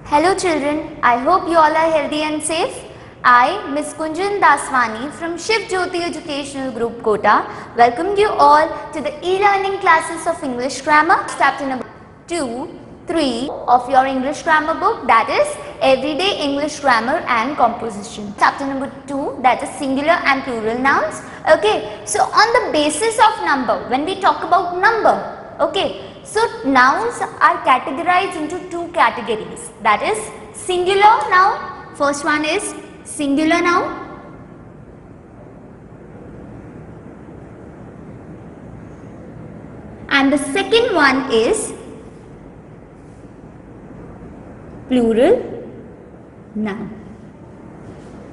Hello children, I hope you all are healthy and safe. I, Miss Kunjan Daswani from Shiv Jyoti Educational Group Kota, welcome you all to the e-learning classes of English Grammar, chapter number 2, 3 of your English Grammar book, that is Everyday English Grammar and Composition. Chapter number 2, that is singular and plural nouns. Okay, so on the basis of number, when we talk about number, okay, so nouns are categorized into two categories, that is singular noun. First one is singular noun and the second one is plural noun.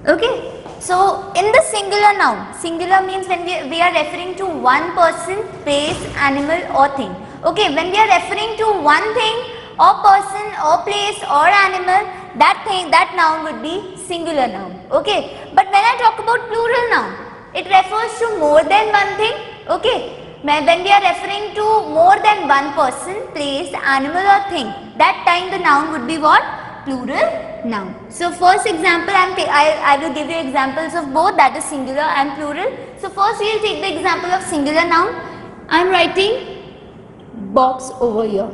Okay, so in the singular noun, singular means when we are referring to one person, place, animal or thing. Okay, when we are referring to one thing or person or place or animal, that noun would be singular noun. Okay, but when I talk about plural noun, it refers to more than one thing. Okay, when we are referring to more than one person, place, animal or thing, that time the noun would be what? Plural noun. So first example, I will give you examples of both, that is singular and plural. So first we will take the example of singular noun. I am writing box over here.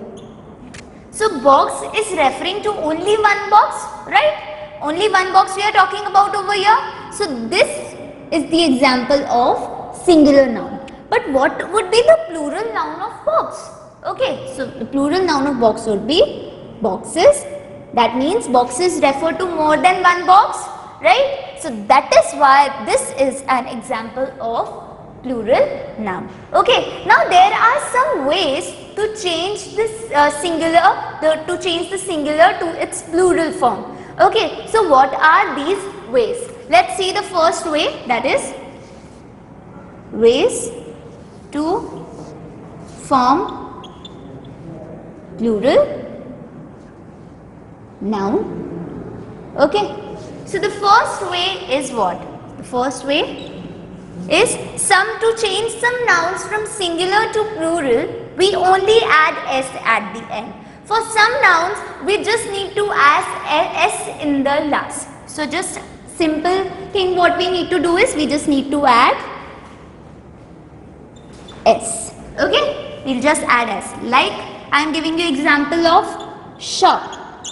So box is referring to only one box, right? Only one box we are talking about over here. So this is the example of singular noun. But what would be the plural noun of box? Okay, so the plural noun of box would be boxes. That means boxes refer to more than one box, right? So that is why this is an example of plural noun. Okay, now there are some ways to change this singular, to change the singular to its plural form. Okay, so what are these ways? Let's see the first way, that is ways to form plural noun. Okay, so the first way is what? The first way is to change some nouns from singular to plural, we only add s at the end. For some nouns, we just need to add s in the last. So just simple thing what we need to do is we just need to add s. Okay, we'll just add s. Like I am giving you example of shop.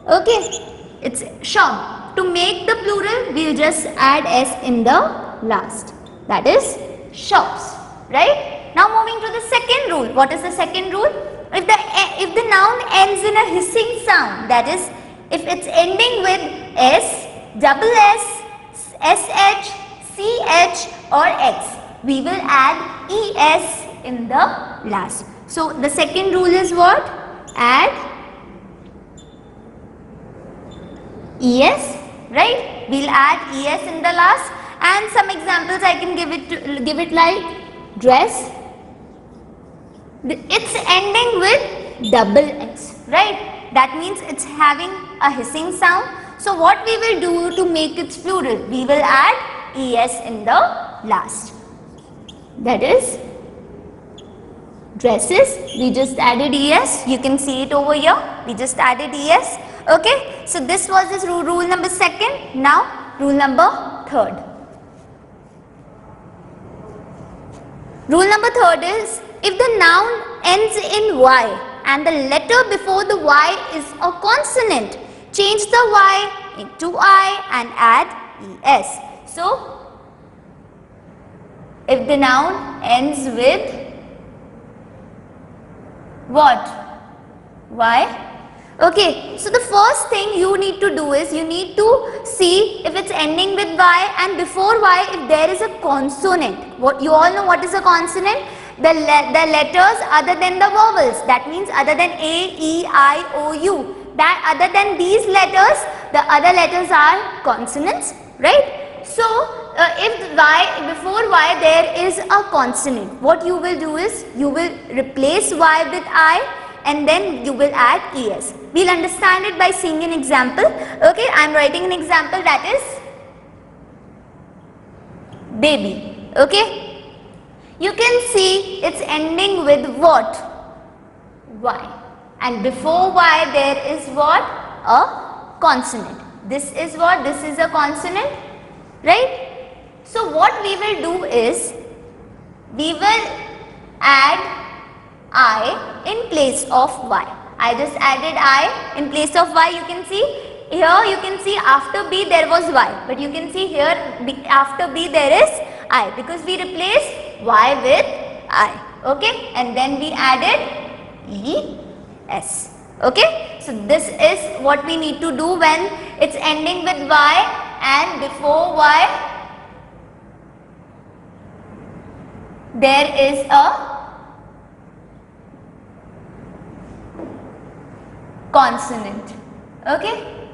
Okay, it's shop. To make the plural, we'll just add s in the last, that is shops, right? Now moving to the second rule. What is the second rule? If the noun ends in a hissing sound, that is if it's ending with s, double s, sh, ch or x, we will add es in the last. So the second rule is what? Add es, right? We'll add es in the last. And some examples I can give it like dress. It's ending with double s, right? That means it's having a hissing sound. So what we will do to make its plural? We will add es in the last. That is dresses. We just added es. You can see it over here. We just added es. Okay. So this was this rule number second. Now rule number third. Rule number third is if the noun ends in y and the letter before the y is a consonant, change the y into I and add es. So if the noun ends with what? Y. Okay, so the first thing you need to do is you need to see if it's ending with y and before y if there is a consonant. What you all know what is a consonant? The letters other than the vowels. That means other than a, e, I, o, u. That other than these letters, the other letters are consonants, right? So if y before y there is a consonant, what you will do is you will replace y with I and then you will add es. We'll understand it by seeing an example. Okay, I am writing an example, that is baby. Okay, you can see it's ending with what? Y. And before y there is what? a consonant. This is what? This is a consonant, right? So what we will do is, we will add I in place of Y. I just added I in place of Y. You can see here, you can see after B there was Y, but you can see here after B there is I, because we replaced Y with I, okay, and then we added ES. Okay, so this is what we need to do when it's ending with Y and before Y there is a consonant. Okay,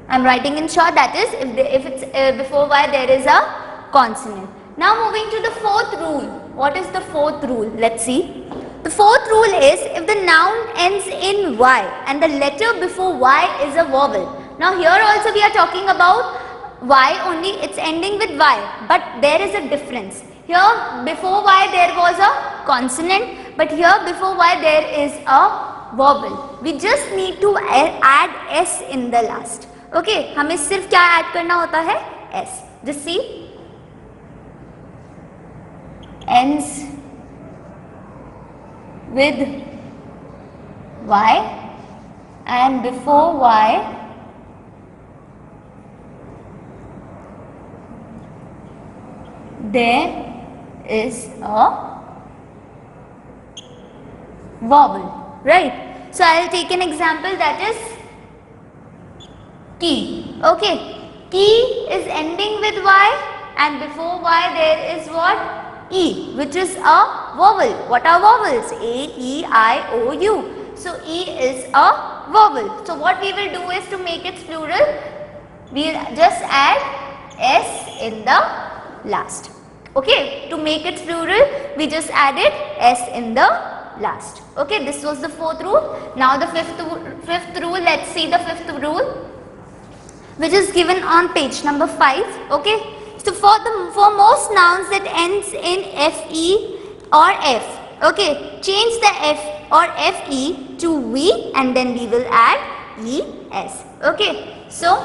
I'm writing in short, that is if it's before Y there is a consonant. Now moving to the fourth rule. What is the fourth rule? Let's see. The fourth rule is, if the noun ends in Y and the letter before Y is a vowel. Now here also we are talking about Y only, it's ending with Y, but there is a difference. Here before Y there was a consonant, but here before Y there is a vowel. We just need to add S in the last. Okay, हमें सिर्फ क्या add करना होता है? S. Just see. Ends with Y and before Y there is a vowel, right? So I will take an example, that is key. Okay, key is ending with Y and before Y there is what? E, which is a vowel. What are vowels? A, E, I, O, U. So E is a vowel. So what we will do is, to make its plural, we will just add S in the last. Okay, to make its plural, we just added S in the last. Okay, this was the fourth rule. Now the fifth rule. Let's see the fifth rule, which is given on page number 5. Okay. So for most nouns that ends in FE or F, okay, change the F or FE to V and then we will add ES. Okay, so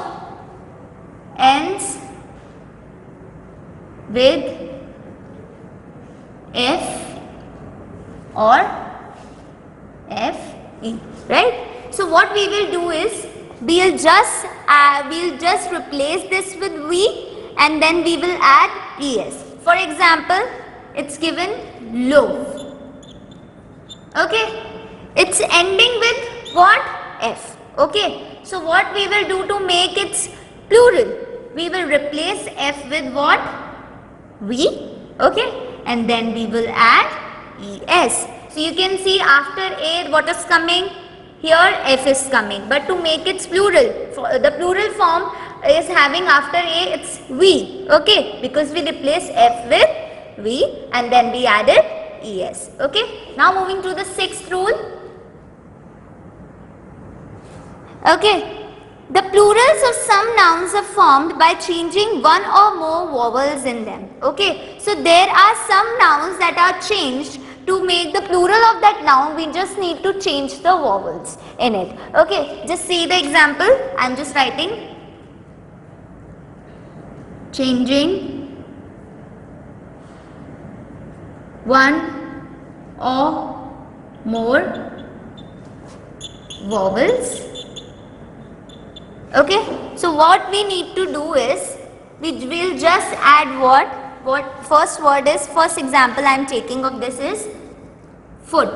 ends with F or FE, right? So what we will do is, we'll just replace this with V and then we will add ES. For example, it's given loaf. Okay, it's ending with what? F. Okay, so what we will do to make its plural? We will replace F with what? V. Okay, and then we will add ES. So you can see after A what is coming? Here F is coming, but to make its plural, the plural form is having after A it's V, okay, because we replaced F with V and then we added ES, okay. Now moving to the sixth rule. Okay, the plurals of some nouns are formed by changing one or more vowels in them, okay. So there are some nouns that are changed. To make the plural of that noun, we just need to change the vowels in it, okay. Just see the example, I am just writing. Changing one or more vowels. Okay, so what we need to do is, we will just add what first word is. First example I am taking of this is foot.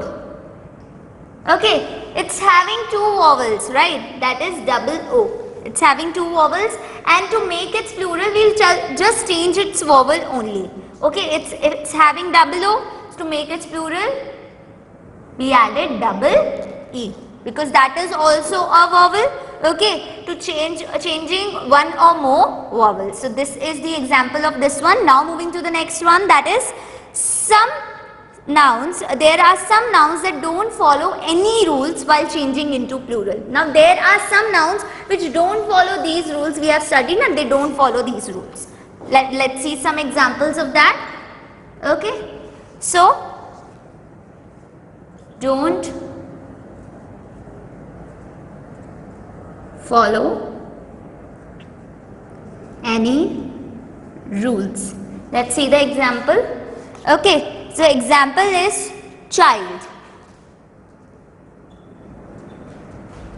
Okay, it's having two vowels, right? That is double O. It's having two vowels, and to make its plural, we'll just change its vowel only. Okay, it's having double O. So to make its plural, we added double E, because that is also a vowel. Okay, to changing one or more vowels. So this is the example of this one. Now moving to the next one, that is some nouns. There are some nouns that don't follow any rules while changing into plural. Now there are some nouns which don't follow these rules. We have studied and they don't follow these rules. Let's see some examples of that. Okay, so don't follow any rules. Let's see the example. Okay, so example is child.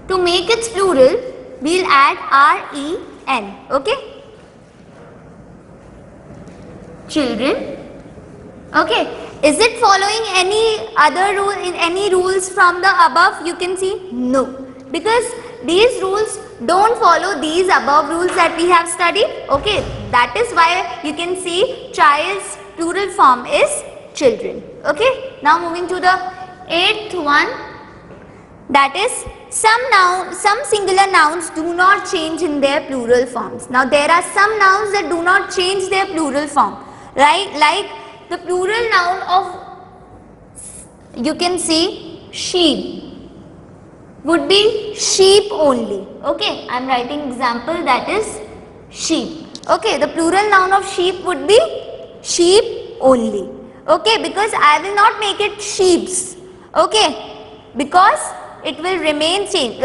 To make its plural, we'll add R-E-N. Okay, children. Okay, is it following any other rule, in any rules from the above? You can see no, because these rules don't follow these above rules that we have studied. Okay, that is why you can see child's plural form is children. Okay, now moving to the 8th one, that is some singular nouns do not change in their plural forms. Now there are some nouns that do not change their plural form, right? Like the plural noun of, you can see, sheep would be sheep only. Okay, I am writing example, that is sheep. Okay, the plural noun of sheep would be sheep only. Okay, because I will not make it sheeps. Okay, because it will remain same.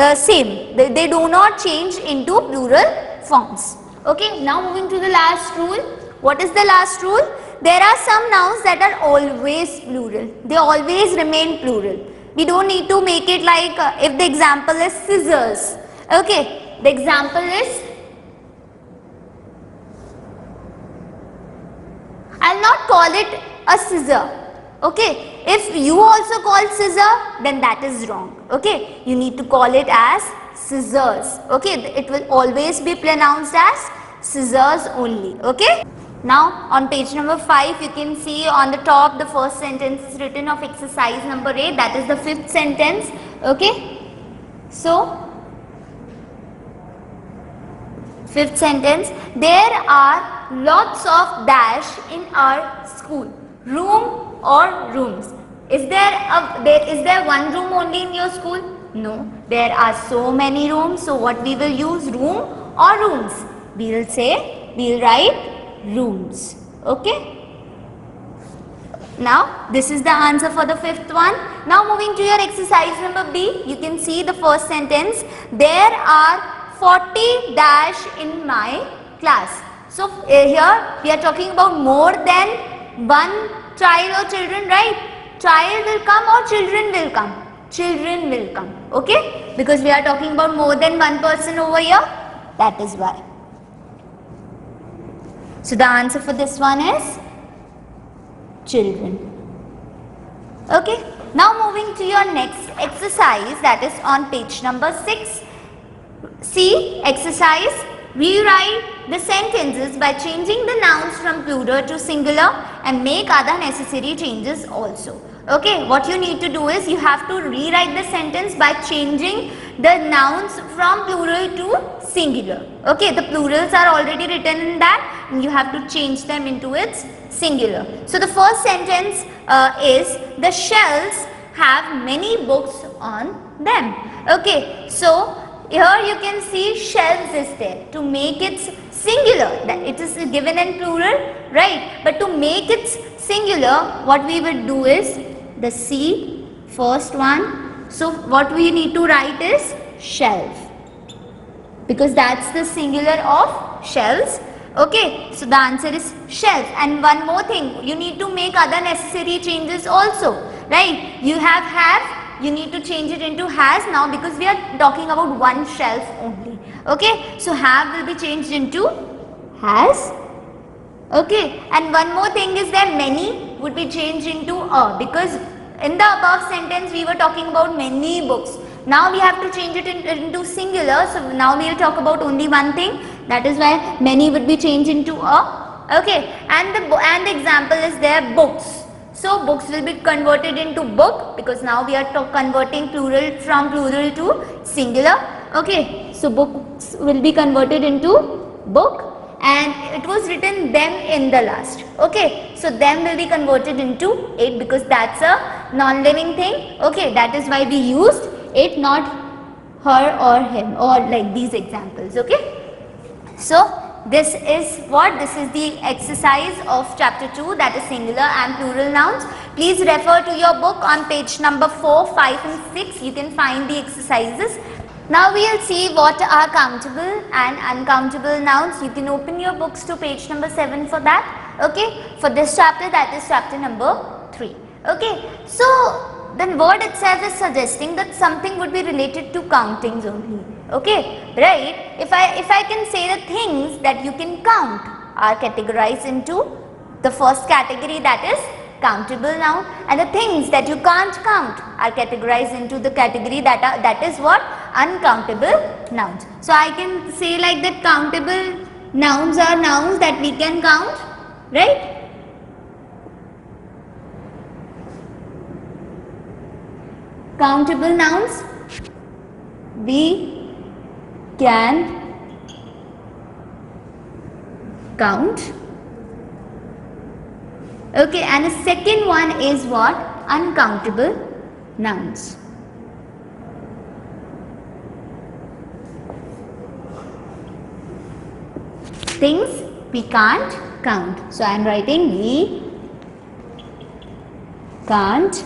They do not change into plural forms. Okay, now moving to the last rule. What is the last rule? There are some nouns that are always plural. They always remain plural. We don't need to make it like if the example is scissors. Okay, the example is, I'll not call it a scissor. Okay, if you also call scissor, then that is wrong. Okay, you need to call it as scissors. Okay, it will always be pronounced as scissors only. Okay, now on page number 5, you can see on the top the first sentence is written of exercise number 8, that is the 5th sentence. Okay, so 5th sentence, there are lots of dash in our school. Room or rooms. Is there one room only in your school? No, there are so many rooms. So what we will use, room or rooms? We'll write rooms. Okay. Now this is the answer for the 5th one. Now moving to your exercise number B, you can see the first sentence. There are 40 dash in my class. So here we are talking about more than one child or children, right? Child will come or children will come? Children will come. Okay, because we are talking about more than one person over here, that is why. So the answer for this one is children. Okay, now moving to your next exercise, that is on page number 6. See exercise, rewrite the sentences by changing the nouns from plural to singular and make other necessary changes also. Okay, what you need to do is you have to rewrite the sentence by changing the nouns from plural to singular. Okay, the plurals are already written in that and you have to change them into its singular. So the first sentence is, the shelves have many books on them. Okay, so here you can see shelves is there. To make it singular, that it is given in plural, right? But to make it singular, what we would do is the C, first one. So what we need to write is shelf, because that's the singular of shelves. Okay, so the answer is shelf. And one more thing, you need to make other necessary changes also, right? You have, you need to change it into has now, because we are talking about one shelf only. Okay, so have will be changed into has. Okay, and one more thing is that many would be changed into a, because in the above sentence we were talking about many books. Now we have to change it into singular, so now we will talk about only one thing, that is why many would be changed into a. Okay, and the example is there, books. So books will be converted into book, because now we are converting plural from plural to singular. Okay, so books will be converted into book, and it was written them in the last. Okay, so them will be converted into it, because that's a non-living thing. Okay, that is why we used it, not her or him, or like these examples. Okay, so this is the exercise of chapter 2, that is singular and plural nouns. Please refer to your book on page number 4, 5 and 6. You can find the exercises. Now we will see what are countable and uncountable nouns. You can open your books to page number 7 for that. Okay, for this chapter, that is chapter number 3. Okay, so the word itself is suggesting that something would be related to countings only. Okay, right? If I can say the things that you can count are categorized into the first category, that is countable noun, and the things that you can't count are categorized into the category that is what? Uncountable nouns. So I can say like that countable nouns are nouns that we can count, right? Countable nouns we can count. Okay, and the second one is what? Uncountable nouns. Things we can't count. So I am writing we can't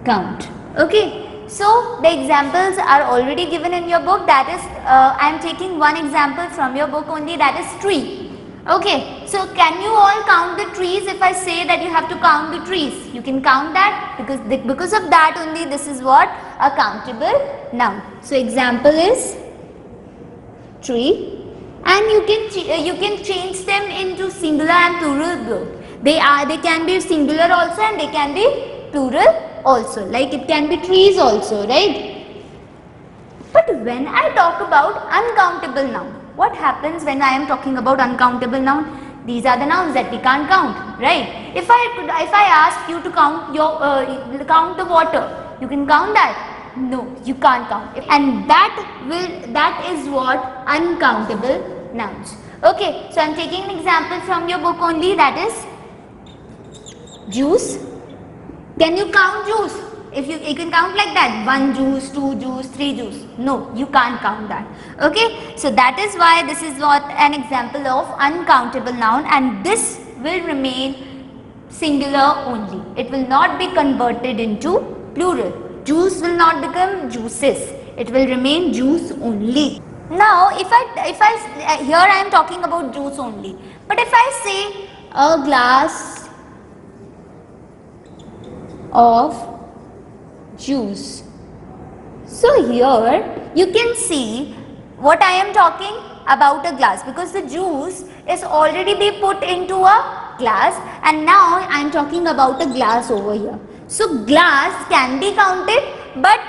count. Okay, so the examples are already given in your book. That is, I am taking one example from your book only, that is tree. Okay, so can you all count the trees? If I say that you have to count the trees, you can count that, because of that only this is what? A countable noun. So example is tree, and you can change them into singular and plural both. They can be singular also and they can be plural also, like it can be trees also, right? But when I talk about uncountable noun, what happens when I am talking about uncountable noun? These are the nouns that we can't count, right? If I ask you to count count the water, you can count that? No, you can't count. And that is what? Uncountable nouns. Okay, so I am taking an example from your book only, that is juice. Can you count juice? If you can count like that, 1 juice, 2 juice, 3 juice. No, you can't count that. Okay, so that is why this is what an example of uncountable noun, and this will remain singular only. It will not be converted into plural. Juice will not become juices. It will remain juice only. Now, if I here I am talking about juice only. But if I say a glass of juice. So here you can see what I am talking about, a glass, because the juice is already be put into a glass, and now I am talking about a glass over here. So glass can be counted, but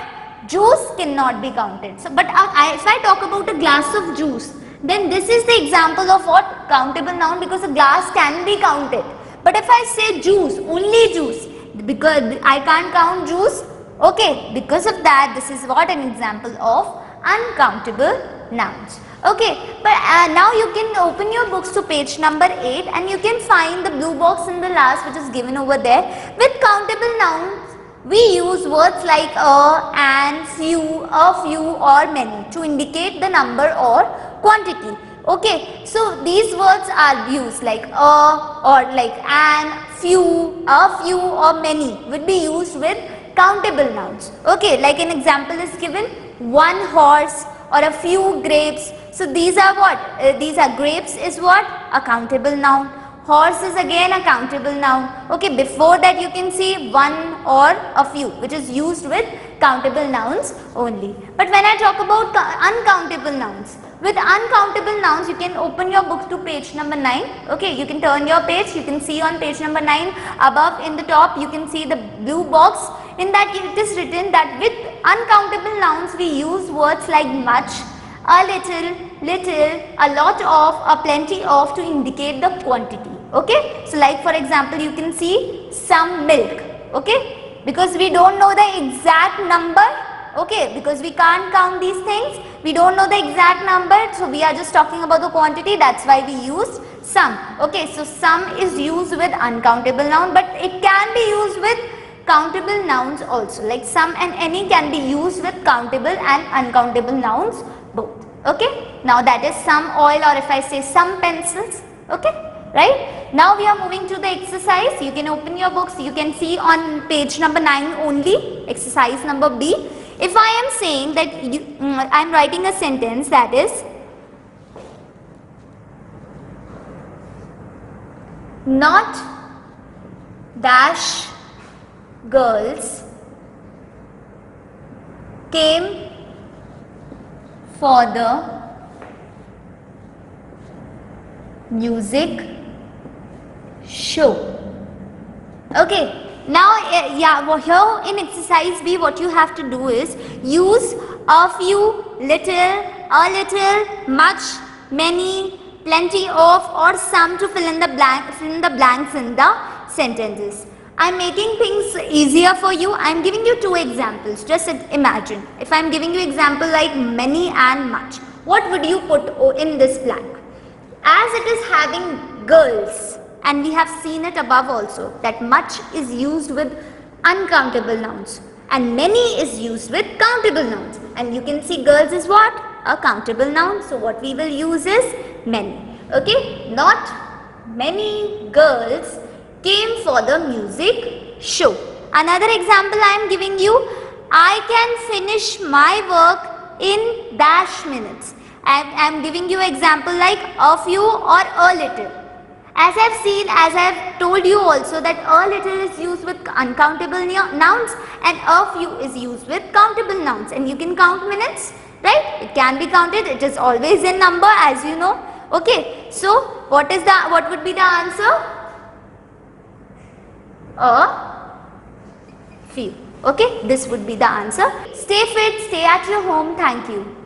juice cannot be counted. So but if I talk about a glass of juice, then this is the example of what? Countable noun, because a glass can be counted. But if I say juice, only juice, because I can't count juice. Okay, because of that this is what? An example of uncountable nouns. Okay, but now you can open your books to page number 8 and you can find the blue box in the last, which is given over there. With countable nouns we use words like a, and, few, or many to indicate the number or quantity. Okay, so these words are used like a, or like an, few, a few, or many would be used with countable nouns. Okay, like an example is given, 1 horse or a few grapes. So these are what? These are grapes is what? A countable noun. Horse is again a countable noun. Okay, before that you can see 1 or a few, which is used with countable nouns only. But when I talk about uncountable nouns, with uncountable nouns you can open your book to page number 9. Okay, you can turn your page, you can see on page number 9 above in the top you can see the blue box. In that it is written that with uncountable nouns we use words like much, a little, a lot of, a plenty of to indicate the quantity. Okay, so like for example you can see some milk. Okay, because we don't know the exact number. Okay, because we can't count these things, we don't know the exact number, so we are just talking about the quantity, that's why we used some. Okay, so some is used with uncountable noun, but it can be used with countable nouns also, like some and any can be used with countable and uncountable nouns both. Okay, now that is some oil, or if I say some pencils. Okay, right? Now we are moving to the exercise. You can open your books, you can see on page number 9 only, exercise number B. If I am saying that I am writing a sentence that is not dash girls came for the music show. Okay. Now, here in exercise B, what you have to do is use a few, little, a little, much, many, plenty of, or some to fill in the blanks in the sentences. I am making things easier for you. I am giving you two examples. Just imagine if I am giving you example like many and much. What would you put in this blank? As it is having girls, and we have seen it above also, that much is used with uncountable nouns and many is used with countable nouns, and you can see girls is what? A countable noun. So what we will use is many. Okay, not many girls came for the music show. Another example I am giving you, I can finish my work in dash minutes. I am giving you example like a few or a little. As I have told you also that a little is used with uncountable nouns and a few is used with countable nouns, and you can count minutes, right? It can be counted, it is always in number, as you know. Okay, so what would be the answer? A few. Okay, this would be the answer. Stay fit, stay at your home. Thank you.